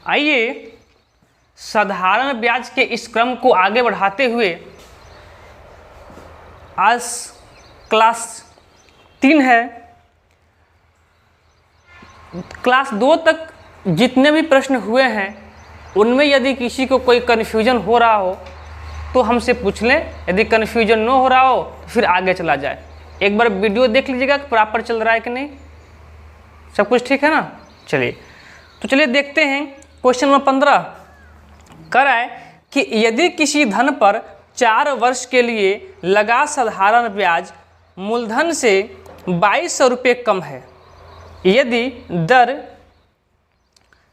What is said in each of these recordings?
आइए साधारण ब्याज के इस क्रम को आगे बढ़ाते हुए आज क्लास 3 है, क्लास 2 तक जितने भी प्रश्न हुए हैं उनमें यदि किसी को कोई कन्फ्यूजन हो रहा हो तो हमसे पूछ लें। यदि कन्फ्यूजन न हो रहा हो तो फिर आगे चला जाए। एक बार वीडियो देख लीजिएगा कि प्रॉपर चल रहा है कि नहीं, सब कुछ ठीक है ना। चलिए देखते हैं। क्वेश्चन नंबर 15 कह रहा है कि यदि किसी धन पर 4 वर्ष के लिए लगा साधारण ब्याज मूलधन से 2200 रुपये कम है, यदि दर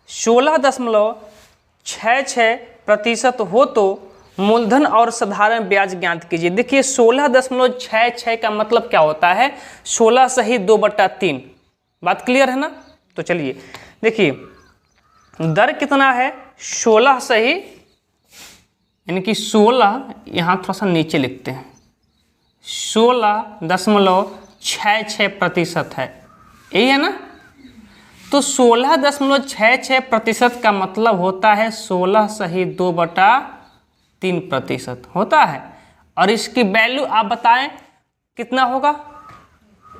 16.66% हो तो मूलधन और साधारण ब्याज ज्ञात कीजिए। देखिए 16.66 का मतलब क्या होता है, 16 सही 2/3। बात क्लियर है ना। तो चलिए देखिए दर कितना है, 16 सही, यानी कि 16 यहाँ थोड़ा सा नीचे लिखते हैं, 16.66% है, यही है ना। तो 16.66% का मतलब होता है 16 सही 2/3% होता है। और इसकी वैल्यू आप बताएं कितना होगा,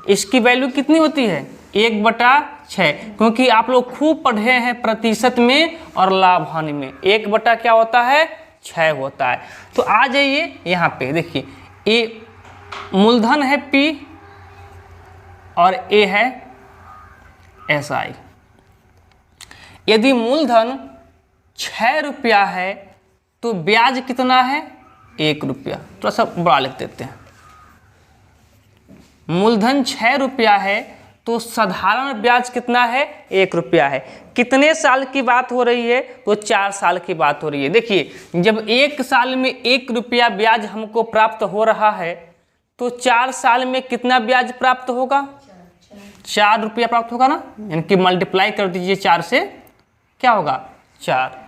इसकी वैल्यू कितनी होती है 1/6, क्योंकि आप लोग खूब पढ़े हैं प्रतिशत में और लाभ हानि में 1/ क्या होता है 6 होता है। तो आ जाइए यहाँ पे देखिए, ए मूलधन है P और A है SI। यदि मूलधन 6 रुपया है तो ब्याज कितना है 1 रुपया। थोड़ा सा बड़ा लिख देते हैं। मूलधन 6 रुपया है तो साधारण ब्याज कितना है 1 रुपया है। कितने साल की बात हो रही है, तो 4 साल की बात हो रही है। देखिए जब 1 साल में 1 रुपया ब्याज हमको प्राप्त हो रहा है तो 4 साल में कितना ब्याज प्राप्त होगा, 4 रुपया प्राप्त होगा ना, यानी कि मल्टीप्लाई कर दीजिए 4 से, क्या होगा 4।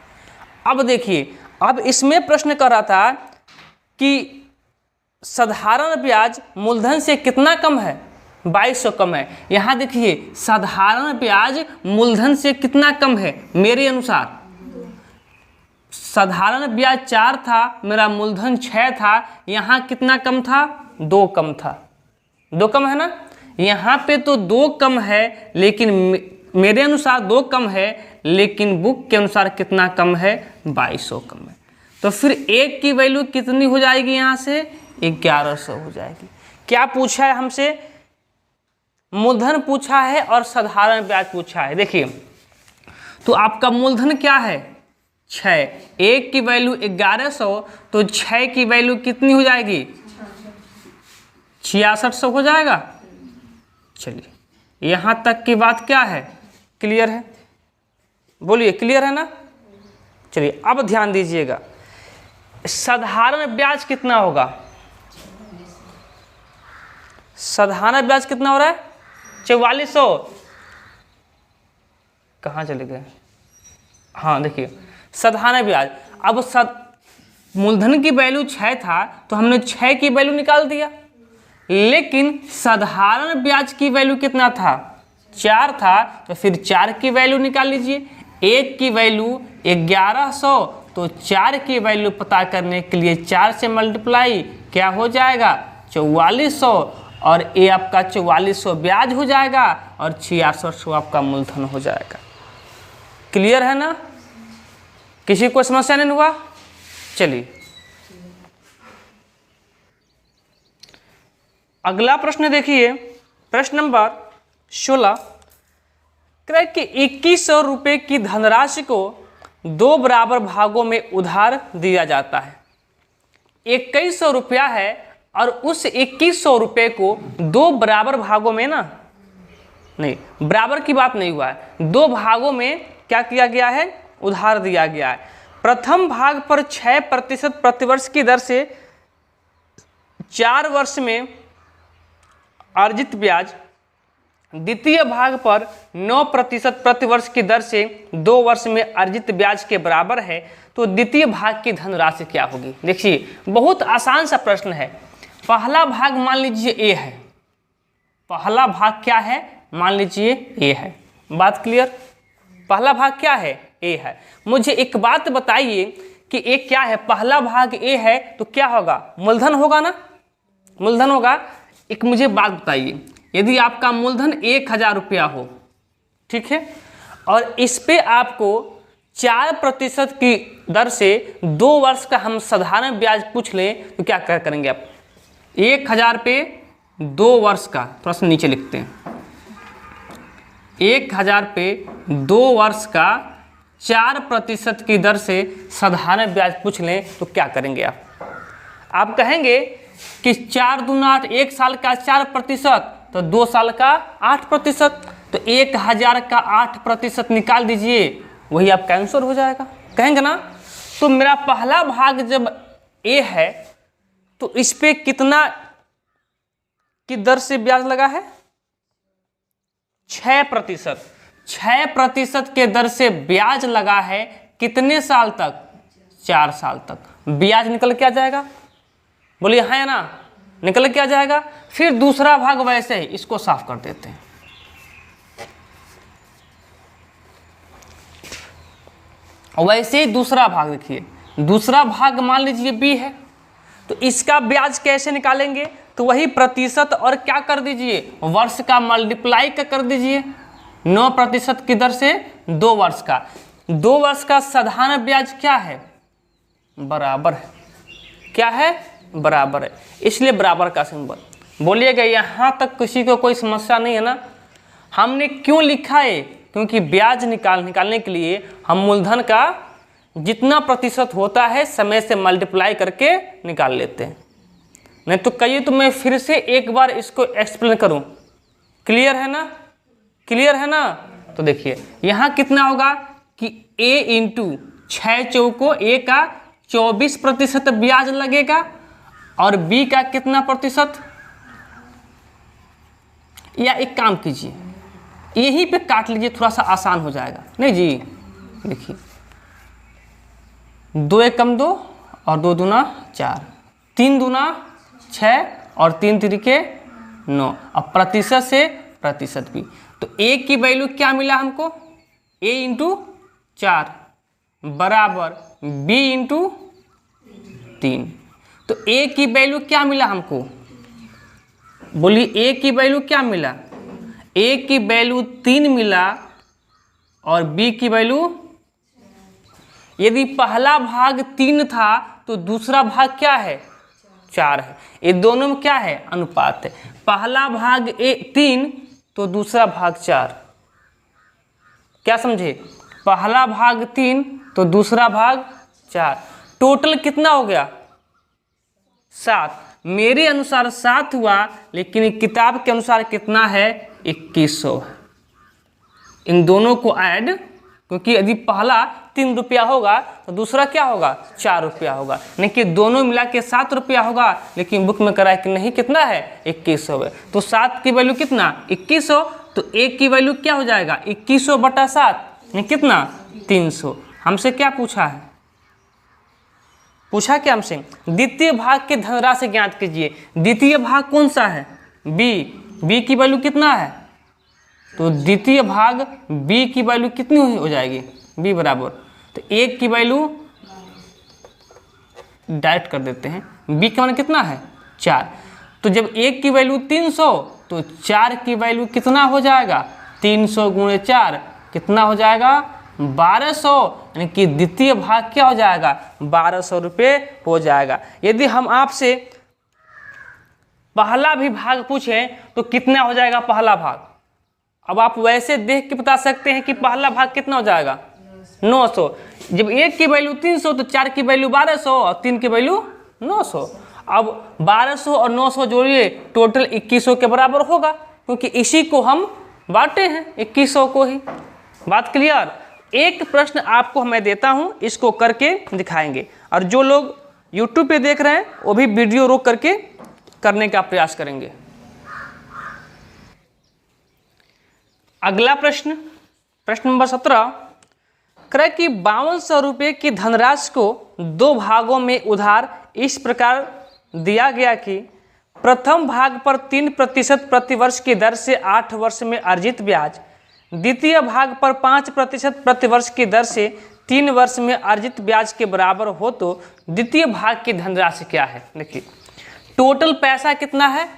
अब देखिए अब इसमें प्रश्न कर रहा था कि साधारण ब्याज मूलधन से कितना कम है, 2200 कम है। यहाँ देखिए साधारण ब्याज मूलधन से कितना कम है, मेरे अनुसार साधारण ब्याज 4 था, मेरा मूलधन 6 था, यहाँ कितना कम था 2 कम था, 2 कम है ना। यहाँ पे तो 2 कम है, लेकिन मेरे अनुसार 2 कम है, लेकिन बुक के अनुसार कितना कम है 2200 कम है। तो फिर 1 की वैल्यू कितनी हो जाएगी, यहाँ से 1100 हो जाएगी। क्या पूछा है हमसे, मूलधन पूछा है और साधारण ब्याज पूछा है। देखिए तो आपका मूलधन क्या है 6, 1 की वैल्यू 1100, तो 6 की वैल्यू कितनी हो जाएगी 6600 हो जाएगा। चलिए यहाँ तक की बात क्या है, क्लियर है, बोलिए क्लियर है ना। चलिए अब ध्यान दीजिएगा, साधारण ब्याज कितना होगा, साधारण ब्याज कितना हो रहा है 4400। कहाँ चले गए, हाँ देखिए साधारण ब्याज, अब मूलधन की वैल्यू 6 था तो हमने 6 की वैल्यू निकाल दिया, लेकिन साधारण ब्याज की वैल्यू कितना था 4 था, तो फिर 4 की वैल्यू निकाल लीजिए। 1 की वैल्यू 1100, तो 4 की वैल्यू पता करने के लिए 4 से मल्टीप्लाई क्या हो जाएगा 4400, और ये आपका 4400 ब्याज हो जाएगा और 6600 आपका मूलधन हो जाएगा। क्लियर है ना, किसी को समस्या नहीं हुआ। चलिए अगला प्रश्न देखिए, प्रश्न नंबर 16 कि 2100 रुपये की धनराशि को 2 बराबर भागों में उधार दिया जाता है। 2100 रुपया है और उस 2100 रुपये को 2 बराबर भागों में, ना नहीं बराबर की बात नहीं हुआ है, 2 भागों में क्या किया गया है, उधार दिया गया है। प्रथम भाग पर 6% प्रतिवर्ष की दर से 4 वर्ष में अर्जित ब्याज, द्वितीय भाग पर 9% प्रतिवर्ष की दर से 2 वर्ष में अर्जित ब्याज के बराबर है, तो द्वितीय भाग की धनराशि क्या होगी। देखिए बहुत आसान सा प्रश्न है। पहला भाग मान लीजिए ए है, पहला भाग क्या है मान लीजिए ए है, बात क्लियर। पहला भाग क्या है ए है। मुझे एक बात बताइए कि ए क्या है, पहला भाग ए है तो क्या होगा, मूलधन होगा ना, मूलधन होगा। एक मुझे बात बताइए, यदि आपका मूलधन 1000 रुपया हो, ठीक है, और इस पे आपको 4% की दर से 2 वर्ष का हम साधारण ब्याज पूछ लें तो क्या करेंगे आप? 1000 पे 2 वर्ष का, थोड़ा सा नीचे लिखते हैं, 1000 पे 2 वर्ष का 4% की दर से साधारण ब्याज पूछ लें तो क्या करेंगे आप? आप कहेंगे कि 4 दूना 8, 1 साल का 4% तो 2 साल का 8%, तो 1000 का 8% निकाल दीजिए, वही आपका आंसर हो जाएगा, कहेंगे ना। तो मेरा पहला भाग जब ए है तो इस पे कितना की दर से ब्याज लगा है? 6%। 6% के दर से ब्याज लगा है, कितने साल तक? 4 साल तक। ब्याज निकल के आ जाएगा, बोलिए हाँ या ना, निकल के आ जाएगा। फिर दूसरा भाग वैसे ही, इसको साफ कर देते हैं। वैसे ही दूसरा भाग देखिए, दूसरा भाग मान लीजिए बी है, तो इसका ब्याज कैसे निकालेंगे? तो वही प्रतिशत और क्या कर दीजिए, वर्ष का मल्टीप्लाई कर दीजिए 9% की दर से 2 वर्ष का। 2 वर्ष का साधारण ब्याज क्या है? बराबर है, क्या है? बराबर है, इसलिए बराबर का सिंबल। बोलिएगा यहाँ तक किसी को कोई समस्या नहीं है ना? हमने क्यों लिखा है? क्योंकि ब्याज निकालने के लिए हम मूलधन का जितना प्रतिशत होता है समय से मल्टीप्लाई करके निकाल लेते हैं। नहीं तो कहिए तो मैं फिर से एक बार इसको एक्सप्लेन करूं, क्लियर है ना? क्लियर है ना? तो देखिए यहाँ कितना होगा कि a इंटू 6 चौको a का 24% ब्याज लगेगा और b का कितना प्रतिशत? या एक काम कीजिए, यहीं पे काट लीजिए, थोड़ा सा आसान हो जाएगा। नहीं जी, देखिए 2 एकम 2 और 2 दूना 4, 3 दूना 6 और 3 तिरिके 9, अब प्रतिशत से प्रतिशत भी। तो a की वैल्यू क्या मिला हमको? a इंटू 4 बराबर b इंटू 3। तो a की वैल्यू क्या मिला हमको? बोलिए a की वैल्यू क्या मिला? a की वैल्यू 3 मिला और b की वैल्यू, यदि पहला भाग 3 था तो दूसरा भाग क्या है? 4 है। ये दोनों में क्या है? अनुपात है। पहला भाग 3 तो दूसरा भाग 4, क्या समझे? पहला भाग 3 तो दूसरा भाग 4, टोटल कितना हो गया? 7। मेरे अनुसार 7 हुआ, लेकिन किताब के अनुसार कितना है? 2100। इन दोनों को ऐड, क्योंकि यदि पहला 3 रुपया होगा तो दूसरा क्या होगा? 4 रुपया होगा, नहीं कि दोनों मिला के 7 रुपया होगा, लेकिन बुक में कराए कि नहीं कितना है? 2100 है। तो 7 की वैल्यू कितना? 2100। तो 1 की वैल्यू क्या हो जाएगा? 2100 बटा 7, नहीं कितना? 300। हमसे क्या पूछा है? पूछा क्या हमसे? द्वितीय भाग के धनराशि ज्ञात कीजिए। द्वितीय भाग कौन सा है? बी की वैल्यू कितना है? तो द्वितीय भाग b की वैल्यू कितनी हो जाएगी? b बराबर, तो 1 की वैल्यू डायरेक्ट कर देते हैं, b का मान कितना है? 4। तो जब 1 की वैल्यू 300 तो 4 की वैल्यू कितना हो जाएगा? 300 गुणे 4 कितना हो जाएगा? 1200, यानी कि द्वितीय भाग क्या हो जाएगा? 1200 रुपये हो जाएगा। यदि हम आपसे पहला भी भाग पूछें तो कितना हो जाएगा पहला भाग? अब आप वैसे देख के बता सकते हैं कि पहला भाग कितना हो जाएगा? 900। जब 1 की वैल्यू 300 तो 4 की वैल्यू 1200 और 3 की वैल्यू 900। अब 1200 और 900 जोड़िए, टोटल 2100 के बराबर होगा, क्योंकि इसी को हम बांटे हैं 2100 को ही। बात क्लियर? एक प्रश्न आपको मैं देता हूं, इसको करके दिखाएंगे, और जो लोग YouTube पे देख रहे हैं वो भी वीडियो रोक करके करने का प्रयास करेंगे। अगला प्रश्न, प्रश्न नंबर 17, क्रय की 5200 रुपये की धनराशि को 2 भागों में उधार इस प्रकार दिया गया कि प्रथम भाग पर 3% प्रतिवर्ष की दर से 8 वर्ष में अर्जित ब्याज द्वितीय भाग पर 5% प्रतिवर्ष की दर से 3 वर्ष में अर्जित ब्याज के बराबर हो तो द्वितीय भाग की धनराशि क्या है। देखिए टोटल पैसा कितना है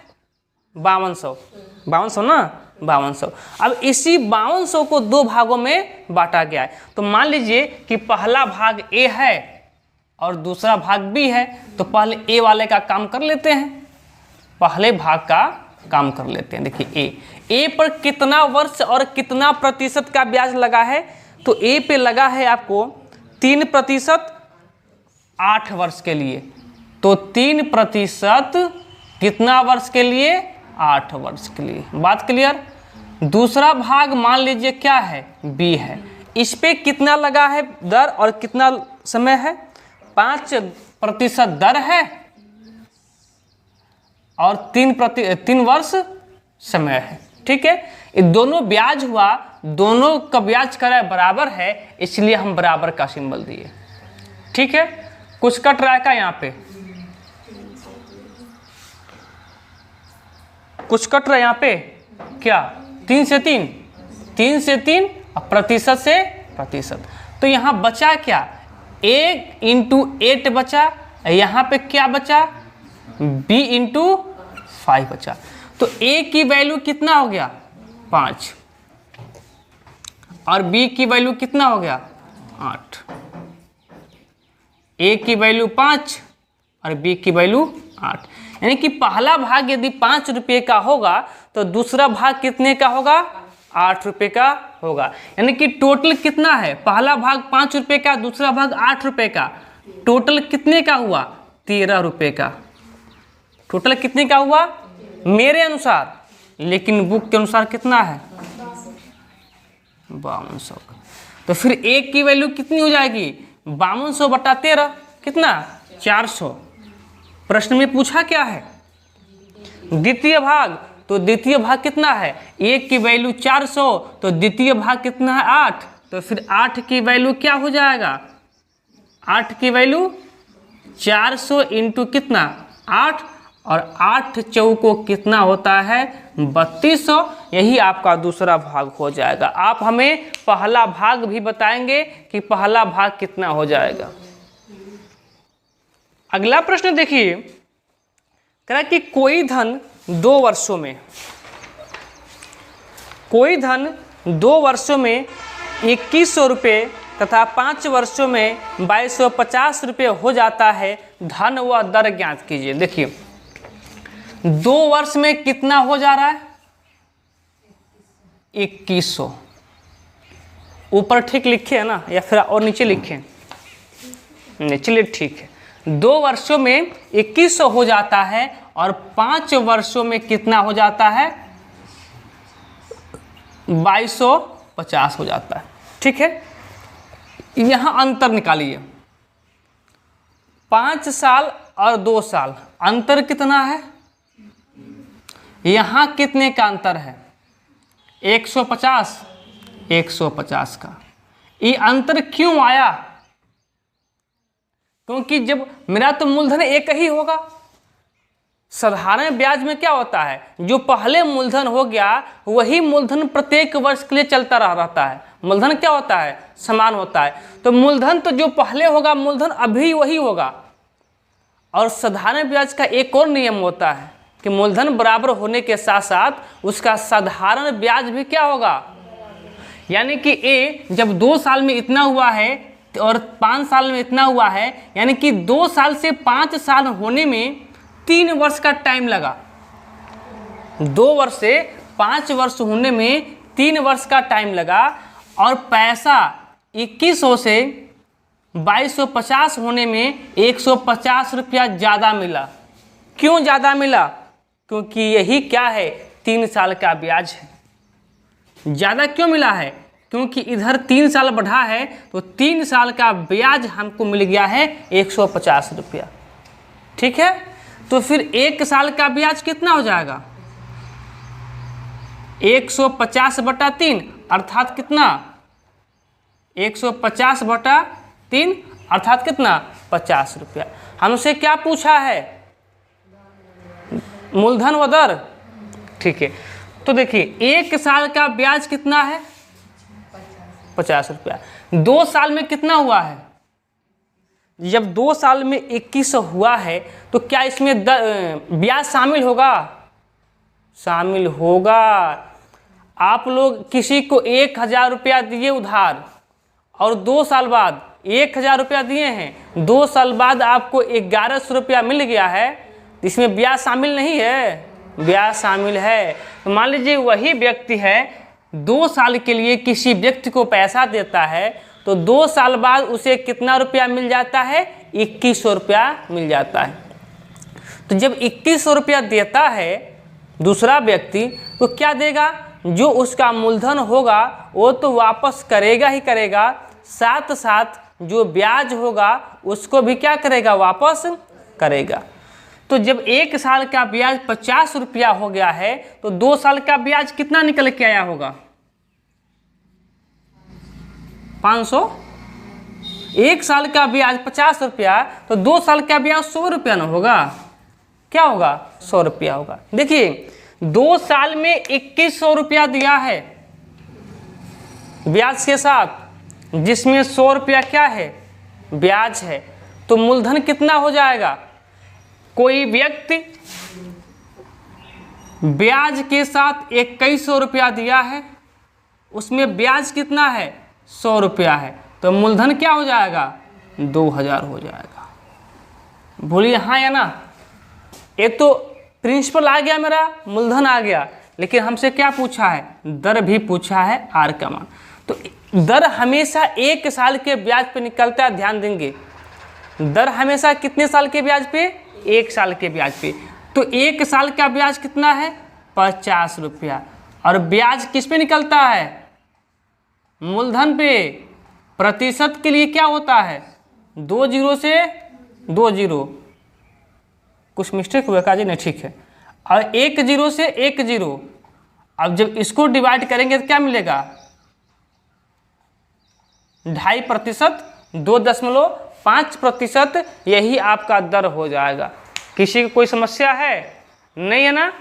5200 ना 5200। अब इसी 5200 को 2 भागों में बांटा गया है। तो मान लीजिए कि पहला भाग ए है और दूसरा भाग बी है, तो पहले ए वाले का काम कर लेते हैं, पहले भाग का काम कर लेते हैं। देखिए ए पर कितना वर्ष और कितना प्रतिशत का ब्याज लगा है, तो ए पे लगा है आपको 3% 8 वर्ष के लिए, तो 3% कितना वर्ष के लिए 8 वर्ष के लिए। बात क्लियर। दूसरा भाग मान लीजिए क्या है बी है, इस पे कितना लगा है दर और कितना समय है 5% दर है और 3 वर्ष समय है। ठीक है, ये दोनों ब्याज हुआ, दोनों का ब्याज का बराबर है, इसलिए हम बराबर का सिंबल दिए। ठीक है, कुछ कट रहा है का यहाँ पे, कुछ कट रहा है यहाँ पे क्या 3 से 3 और प्रतिशत से प्रतिशत। तो यहाँ बचा क्या 1 × 8 बचा, यहाँ पे क्या बचा b × 5 बचा। तो a की वैल्यू कितना हो गया 5 और b की वैल्यू कितना हो गया 8। a की वैल्यू 5 और b की वैल्यू 8, यानी कि पहला भाग यदि 5 रुपये का होगा तो दूसरा भाग कितने का होगा 8 रुपये का होगा। यानी कि टोटल कितना है, पहला भाग 5 रुपये का, दूसरा भाग 8 रुपये का, टोटल कितने का हुआ 13 रुपये का। टोटल कितने का हुआ मेरे अनुसार, लेकिन बुक के अनुसार कितना है 5200 का। तो फिर एक की वैल्यू कितनी हो जाएगी 5200 बटा 13 कितना 400। प्रश्न में पूछा क्या है द्वितीय भाग, तो द्वितीय भाग कितना है, एक की वैल्यू 400 तो द्वितीय भाग कितना है 8, तो फिर 8 की वैल्यू क्या हो जाएगा 8 की वैल्यू 400 × कितना 8 और 8 चौको कितना होता है 3200। यही आपका दूसरा भाग हो जाएगा। आप हमें पहला भाग भी बताएंगे कि पहला भाग कितना हो जाएगा। अगला प्रश्न देखिए, कह रहा कि कोई धन 2 वर्षों में, कोई धन 2 वर्षों में 2100 रुपये तथा 5 वर्षों में 2250 रुपये हो जाता है, धन व दर ज्ञात कीजिए। देखिए 2 वर्ष में कितना हो जा रहा है 2100, ऊपर ठीक लिखे है ना या फिर और नीचे लिखे, नहीं चलिए ठीक है। 2 वर्षों में 2100 हो जाता है और 5 वर्षों में कितना हो जाता है 2250 हो जाता है। ठीक है, यहाँ अंतर निकालिए, 5 साल और 2 साल अंतर कितना है, यहाँ कितने का अंतर है 150 का। ये अंतर क्यों आया, क्योंकि जब मेरा तो मूलधन एक ही होगा। साधारण ब्याज में क्या होता है, जो पहले मूलधन हो गया वही मूलधन प्रत्येक वर्ष के लिए चलता रहता है। मूलधन क्या होता है समान होता है, तो मूलधन तो जो पहले होगा मूलधन अभी वही होगा। और साधारण ब्याज का एक और नियम होता है कि मूलधन बराबर होने के साथ साथ उसका साधारण ब्याज भी क्या होगा, यानी कि ए जब 2 साल में इतना हुआ है और 5 साल में इतना हुआ है, यानी कि 2 साल से 5 साल होने में 3 वर्ष का टाइम लगा। 2 वर्ष से 5 वर्ष होने में 3 वर्ष का टाइम लगा और पैसा 2100 से 2250 होने में 150 रुपया ज़्यादा मिला। क्यों ज़्यादा मिला, क्योंकि यही क्या है 3 साल का ब्याज है। ज़्यादा क्यों मिला है, क्योंकि इधर 3 साल बढ़ा है तो 3 साल का ब्याज हमको मिल गया है 150 रुपया। ठीक है, तो फिर 1 साल का ब्याज कितना हो जाएगा 150 बटा 3 अर्थात कितना 150 बटा 3 अर्थात कितना 50 रुपया। हमसे क्या पूछा है मूलधन व दर। ठीक है, तो देखिए 1 साल का ब्याज कितना है 50 रुपया। 2 साल में कितना हुआ है? जब 2 साल में 2100 हुआ है तो क्या इसमें ब्याज शामिल होगा? शामिल होगा। आप लोग किसी को 1000 रुपया दिए उधार और 2 साल बाद 1000 रुपया दिए हैं, 2 साल बाद आपको 1100 रुपया मिल गया है, इसमें ब्याज शामिल नहीं है? ब्याज शामिल है। तो मान लीजिए वही व्यक्ति है 2 साल के लिए किसी व्यक्ति को पैसा देता है, तो 2 साल बाद उसे कितना रुपया मिल जाता है? 2100 रुपया मिल जाता है। तो जब 2100 रुपया देता है दूसरा व्यक्ति, तो क्या देगा? जो उसका मूलधन होगा वो तो वापस करेगा ही करेगा, साथ साथ जो ब्याज होगा उसको भी क्या करेगा? वापस करेगा। तो जब 1 साल का ब्याज 50 रुपया हो गया है तो 2 साल का ब्याज कितना निकल के आया होगा? 500। 1 साल का ब्याज 50 रुपया तो 2 साल का ब्याज 100 रुपया ना होगा? क्या होगा? 100 रुपया होगा। देखिए 2 साल में 2100 रुपया दिया है ब्याज के साथ, जिसमें 100 रुपया क्या है? ब्याज है। तो मूलधन कितना हो जाएगा? कोई व्यक्ति ब्याज के साथ 2100 रुपया दिया है, उसमें ब्याज कितना है? 100 रुपया है, तो मूलधन क्या हो जाएगा? 2000 हो जाएगा। बोलिए हाँ या ना? ये तो प्रिंसिपल आ गया, मेरा मूलधन आ गया, लेकिन हमसे क्या पूछा है? दर भी पूछा है, आर का मान। तो दर हमेशा 1 साल के ब्याज पे निकलता है, ध्यान देंगे। दर हमेशा कितने साल के ब्याज पे? 1 साल के ब्याज पे। तो 1 साल का ब्याज कितना है? 50 रुपया। और ब्याज किस पे निकलता है? मूलधन पे। प्रतिशत के लिए क्या होता है? 2 जीरो से 2 जीरो। कुछ मिस्टेक हुआ काजी? नहीं, ठीक है। और 1 जीरो से 1 जीरो। अब जब इसको डिवाइड करेंगे तो क्या मिलेगा? 2.5%, 2.5%, यही आपका दर हो जाएगा। किसी को कोई समस्या है? नहीं है ना?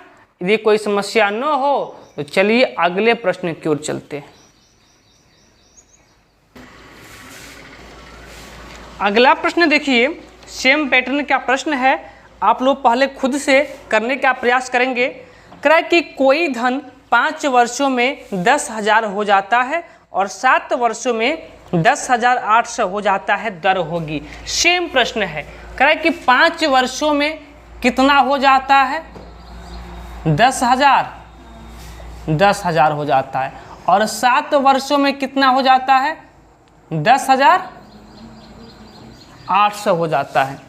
यदि कोई समस्या न हो तो चलिए अगले प्रश्न की ओर चलते हैं। अगला प्रश्न देखिए, सेम पैटर्न का प्रश्न है। आप लोग पहले खुद से करने का प्रयास करेंगे। कह कि कोई धन 5 वर्षों में 10,000 हो जाता है और 7 वर्षों में 10,800 हो जाता है, दर होगी। सेम प्रश्न है। कह कि 5 वर्षों में कितना हो जाता है? 10,000, 10,000 हो जाता है। और 7 वर्षों में कितना हो जाता है? 10,800 हो जाता है।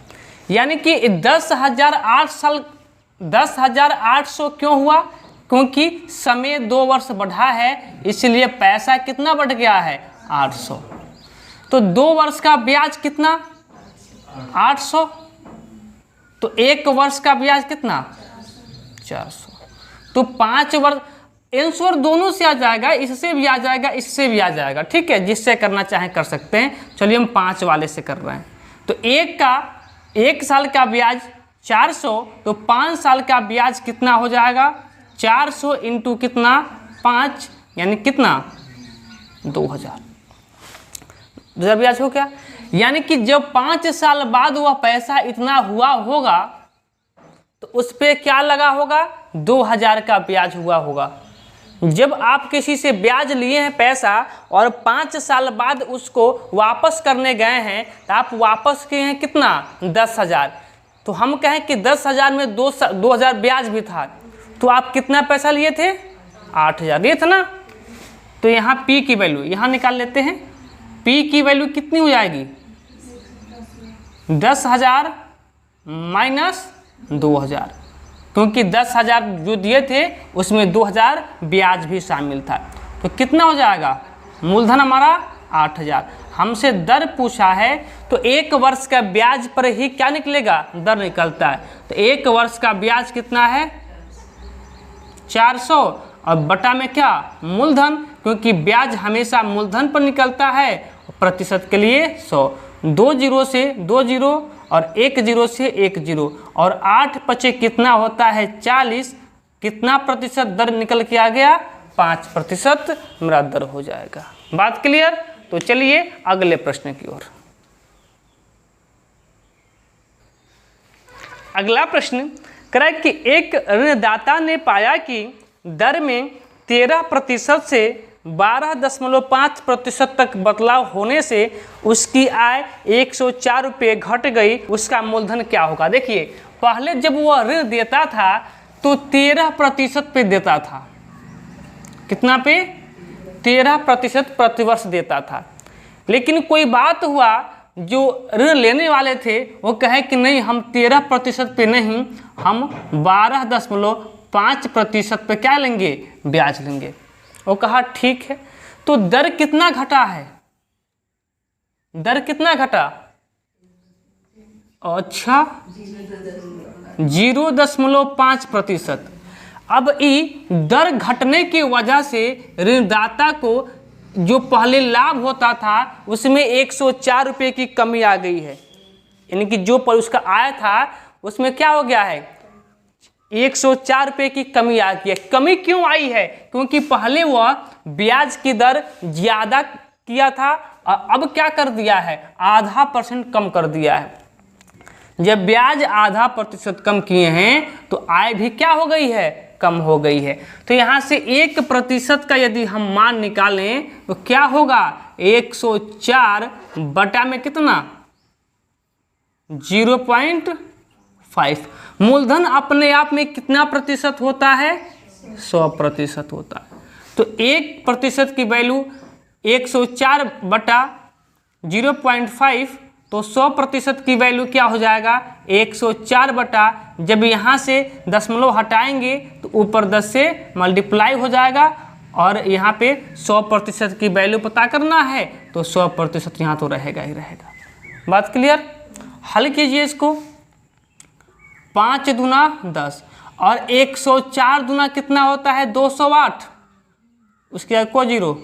यानी कि 10,800 क्यों हुआ? क्योंकि समय 2 वर्ष बढ़ा है, इसलिए पैसा कितना बढ़ गया है? 800। तो 2 वर्ष का ब्याज कितना? 800। तो 1 वर्ष का ब्याज कितना? 400। तो 5 वर्ष आंसर दोनों से आ जाएगा, इससे भी आ जाएगा, इससे भी आ जाएगा। ठीक है, जिससे करना चाहें कर सकते हैं। चलिए हम 5 वाले से कर रहे हैं। तो 1 साल का ब्याज 400, तो 5 साल का ब्याज कितना हो जाएगा? 400 इंटू कितना? 5, यानी कितना? 2000। 2000 ब्याज हो गया। यानी कि जब 5 साल बाद वह पैसा इतना हुआ होगा तो उस पर क्या लगा होगा? 2000 का ब्याज हुआ होगा। जब आप किसी से ब्याज लिए हैं पैसा और 5 साल बाद उसको वापस करने गए हैं, तो आप वापस किए हैं कितना? 10,000। तो हम कहें कि 10,000 में 2,000 ब्याज भी था, तो आप कितना पैसा लिए थे? 8,000 लिए थे ना? तो यहाँ P की वैल्यू यहाँ निकाल लेते हैं। P की वैल्यू कितनी हो जाएगी? 10,000 माइनस 2,000, क्योंकि 10,000 जो दिए थे उसमें 2,000 ब्याज भी शामिल था। तो कितना हो जाएगा? मूलधन हमारा 8,000। हमसे दर पूछा है, तो 1 वर्ष का ब्याज पर ही क्या निकलेगा? दर निकलता है। तो 1 वर्ष का ब्याज कितना है? 400, और बटा में क्या? मूलधन, क्योंकि ब्याज हमेशा मूलधन पर निकलता है। प्रतिशत के लिए 100। 2 जीरो से 2 जीरो और 1 जीरो से 1 जीरो, और 8 पचे कितना होता है? 40। कितना प्रतिशत दर निकल के आ गया? 5% मेरा दर हो जाएगा। बात क्लियर? तो चलिए अगले प्रश्न की ओर। अगला प्रश्न कह रहा है कि एक ऋणदाता ने पाया कि दर में 13% से 12.5% तक बदलाव होने से उसकी आय 104 रुपये घट गई, उसका मूलधन क्या होगा? देखिए, पहले जब वह ऋण देता था तो 13% पे देता था। कितना पे? 13% प्रतिवर्ष देता था। लेकिन कोई बात हुआ, जो ऋण लेने वाले थे वो कहे कि नहीं, हम 13% पे नहीं, हम 12.5% पे क्या लेंगे? ब्याज लेंगे। वो कहा ठीक है। तो दर कितना घटा है? दर कितना घटा? अच्छा, 0.5%। अब ई दर घटने की वजह से ऋणदाता को जो पहले लाभ होता था उसमें 104 रुपये की कमी आ गई है। यानी कि जो पर उसका आय था उसमें क्या हो गया है? 104 रुपये की कमी आ गई है। कमी क्यों आई है? क्योंकि पहले वह ब्याज की दर ज़्यादा किया था और अब क्या कर दिया है? आधा % कम कर दिया है। जब ब्याज आधा % कम किए हैं तो आय भी क्या हो गई है? कम हो गई है। तो यहाँ से 1% का यदि हम मान निकालें तो क्या होगा? 104 बटा में कितना? 0.5। मूलधन अपने आप में कितना प्रतिशत होता है? 100% होता है। तो 1% की वैल्यू 104 बटा 0.5, तो 100% की वैल्यू क्या हो जाएगा? 104 बटा, जब यहाँ से दशमलव हटाएंगे तो ऊपर 10 से मल्टीप्लाई हो जाएगा और यहाँ पे 100% की वैल्यू पता करना है तो 100% यहाँ तो रहेगा ही रहेगा। बात क्लियर? हल कीजिए इसको। 5 दूना 10 और 104 दूना कितना होता है? 208। उसके बाद को 0,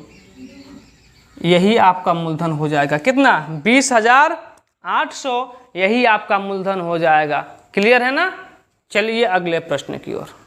यही आपका मूलधन हो जाएगा। कितना? 20,800, यही आपका मूलधन हो जाएगा। क्लियर है ना? चलिए अगले प्रश्न की ओर।